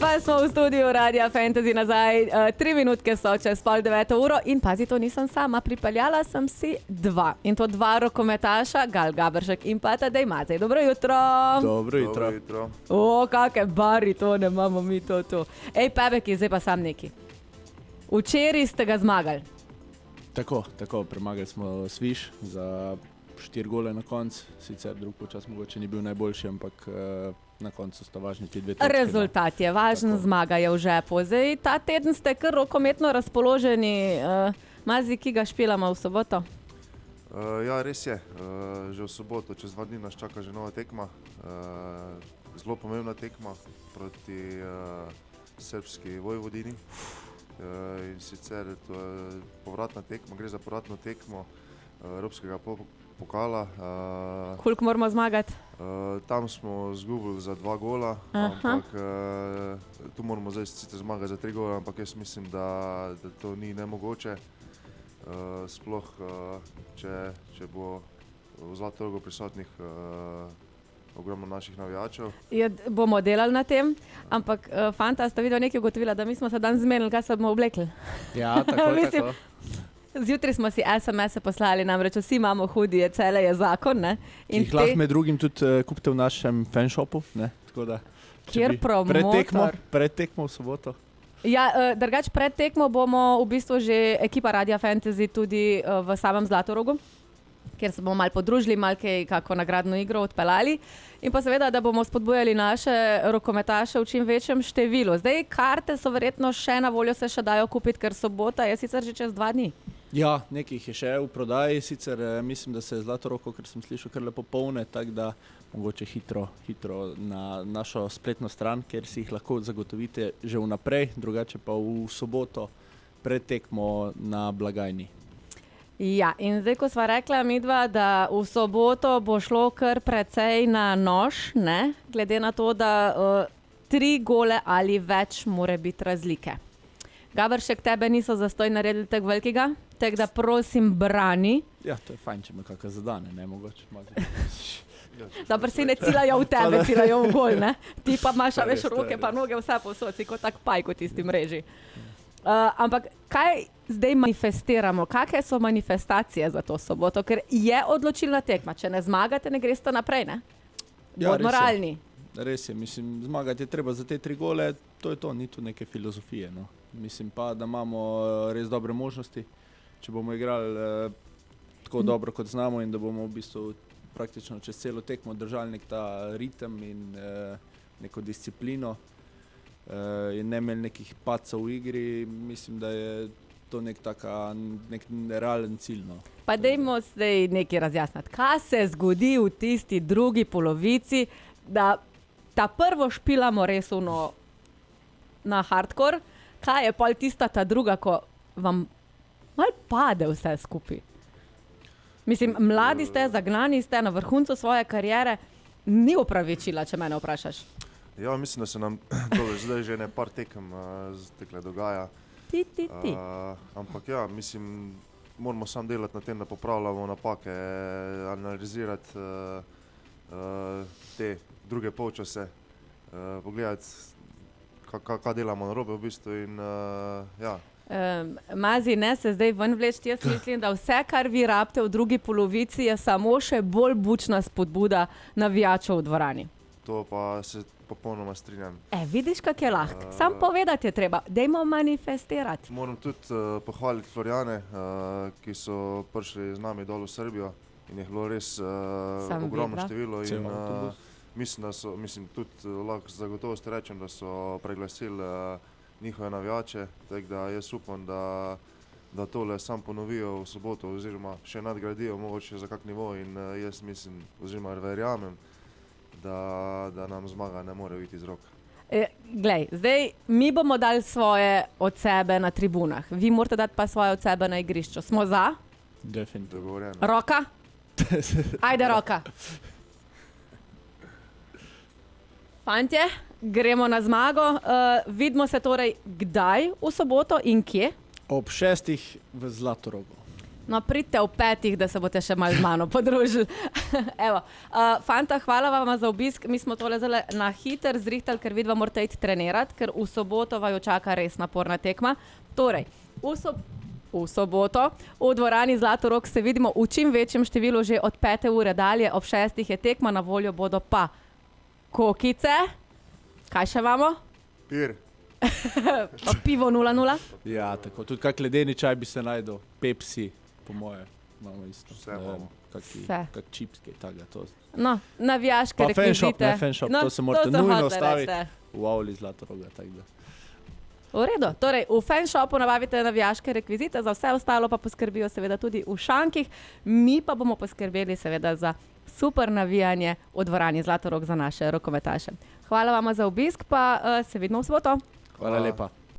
Pa smo v studiu Radia Fantasy nazaj, 3 minutke so čez 8:30 in pazi, to nisem sama, pripeljala sem si dva. In to dva rokometaša, Gal Gaberšek in pa Tadej Mazej. Dobro jutro. Dobro jutro. O, kakšne baritone imamo mi to tu. Ej, Pebeki, zdaj pa sam neki. Včeraj ste ga zmagali. Tako, premagali smo Sviš za 4 gole na koncu, sicer drug počas mogoče ni bil najboljši, ampak na koncu sta važni ti 2 točki. Rezultat je važen, zmaga je v žepu. Zdaj, ta teden ste kar rokometno razpoloženi. Mazi, ki ga špilamo v soboto? Ja, res je. Že v soboto, čez 2 dni nas čaka že nova tekma. Zelo pomembna tekma proti srbski Vojvodini. In sicer to je povratna tekma, gre za povratno tekmo Evropskega pokala. Koliko moramo zmagati? Tam smo izgubili za 2 gola, ampak tu moramo zdaj sicer zmagati za 3 gola, ampak jaz mislim, da to ni nemogoče. Sploh, če bo v Zlatorogu prisotnih ogromno naših navijačev. Bomo delali na tem, ampak fanta sta videla nekaj ugotovila, da mi smo se dan zmenili, kaj se bomo oblekli. Ja, tako. Zjutraj smo si SMS-e poslali, namreč vsi imamo hudije, cele je zakon. Ne? In jih lahko med drugim tudi kupite v našem fanshopu. Kjer promotor? Pred tekmo v soboto. Ja, drugač pred tekmo bomo v bistvu že ekipa Radia Fantasy tudi v samem Zlatorogu, kjer se bomo malo podružili, malo kako nagradno igro odpeljali in pa seveda, da bomo spodbujali naše rokometaše v čim večjem številu. Zdaj, karte so verjetno še na voljo, se še dajo kupiti, ker sobota je sicer že čez 2 dni. Ja, nekaj je še v prodaji, sicer mislim, da se je Zlatorog, ker sem slišal, kar lepo polne, tako da mogoče hitro na našo spletno stran, kjer si jih lahko zagotovite že vnaprej, drugače pa v soboto pred tekmo na blagajni. Ja, in zdaj, ko sva rekla midva, da v soboto bo šlo kar precej na nož, ne? Glede na to, da 3 gole ali več more biti razlike. Gaberšek, tebe niso zastoj naredili tako velikega, tako da prosim brani. Ja, to je fajn, če me kakaj zadane, ne mogoče. Dobro, si ne cilajo v tebe, cilajo v gol, ne? Ti pa imaš veš roke pa noge vse povsod, si kot tak pajko tisti mreži. Ampak kaj zdaj manifestiramo? Kakšne so manifestacije za to soboto? Ker je odločilna tekma. Če ne zmagate, ne greste naprej, ne? Ja, bod moralni. Res je, mislim, zmagati je treba za te 3 gole, to je to, ni tu neke filozofije. No. Mislim pa, da imamo res dobre možnosti, če bomo igrali tako dobro, kot znamo in da bomo v bistvu praktično čez celo tekmo držali nek ta ritem in neko disciplino in ne imeli nekih padcev v igri, mislim, da je to nek nerealen cilj. No. Pa dajmo zdaj nekaj razjasniti. Kaj se zgodi v tisti drugi polovici, da ta prvo špilamo res na hardcore, kaj je pol tista ta druga, ko vam malo pade vse skupaj? Mislim, mladi ste, zagnani ste, na vrhuncu svoje kariere, ni opravičila, če mene vprašaš. Ja, mislim, da se nam to zdaj že par tekem tekle dogaja. Ti. Ampak ja, mislim, moramo samo delati na tem, da popravljamo napake, analizirati te druge polčase, pogledati, kaj delamo narobe v bistvu in ja. Mazi, ne se zdaj ven vleči, jaz mislim, da vse, kar vi rabite v drugi polovici, je samo še bolj bučna spodbuda navijačev v dvorani. To pa se popolnoma strinjam. Vidiš, kak je lahko. Sam povedati je treba. Dajmo manifestirati. Moram tudi pohvaliti Florijane, ki so prišli z nami dol v Srbijo in je bilo res ogromno število. Mislim, tudi lahko zagotovost rečem, da so preglasili njihove navijače, tako da jaz upam, da tole sam ponovijo v soboto oziroma še nadgradijo mogoče za kak nivo in jaz mislim oziroma verjamem, da nam zmaga ne more biti iz rok. Glej, zdaj mi bomo dali svoje od sebe na tribunah. Vi morate dati pa svoje od sebe na igrišču. Smo za? Definitivno. Roka? Ajde, roka. Fantje, gremo na zmago. Vidimo se torej kdaj v soboto in kje? Ob 6 v Zlatorogu. No, pridite v 5, da se boste še malo z mano podružili. Evo, fanta, hvala vam za obisk. Mi smo tole zdaj na hiter zrihtali, ker vidva morate iti trenirati, ker v soboto vaju čaka res naporna tekma. Torej, v soboto v dvorani Zlatorog se vidimo v čim večjem številu že od 5. ure dalje. Ob 6. je tekma, na voljo bodo pa kokice. Kaj še imamo? Pir. Pa pivo 0,0. Ja, tako. Tudi kak ledeni čaj bi se najdel. Pepsi. Po moje, imamo isto. Vse imamo. Kak čipski, taga, to. No, navijaške rekvizite. Pa fanshop, to se morate nujno ostaviti v avli Zlatoroga, tako da. V redu, torej v fanshopu nabavite navijaške rekvizite, za vse ostalo pa poskrbijo seveda tudi v šankih, mi pa bomo poskrbeli seveda za super navijanje v dvorani Zlatorog za naše rokometaše. Hvala vam za obisk, pa se vidimo v soboto. Hvala lepa.